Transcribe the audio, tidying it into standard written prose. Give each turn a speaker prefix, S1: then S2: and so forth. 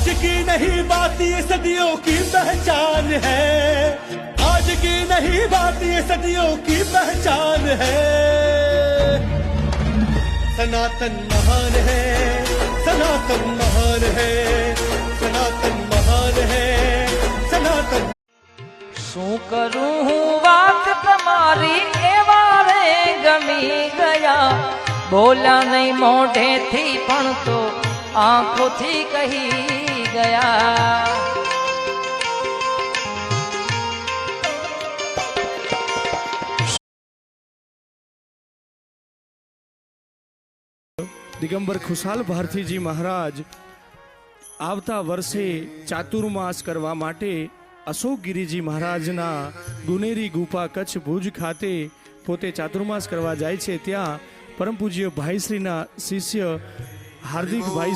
S1: आज की नहीं बात ये सदियों की पहचान है, आज की नहीं बात ये सदियों की पहचान है। सनातन महान है, सनातन महान है, सनातन महान है, सनातन।
S2: શું કરું હું વાત તમારી એવા રે ગમી ગયા, બોલ્યા નહીં મોઢેથી પણ તો આંખોથી કહી ગયા।
S3: દિગંબર ખુશાલ ભારતીજી મહારાજ આવતા વર્ષે ચાતુર્માસ કરવા માટે અશોકગીરીજી મહારાજના ગુનેરી ગુફા કચ્છ ભુજ ખાતે પોતે ચાતુર્માસ કરવા જાય છે। ત્યાં પરમ પૂજ્ય ભાઈશ્રીના શિષ્ય હાર્દિકભાઈ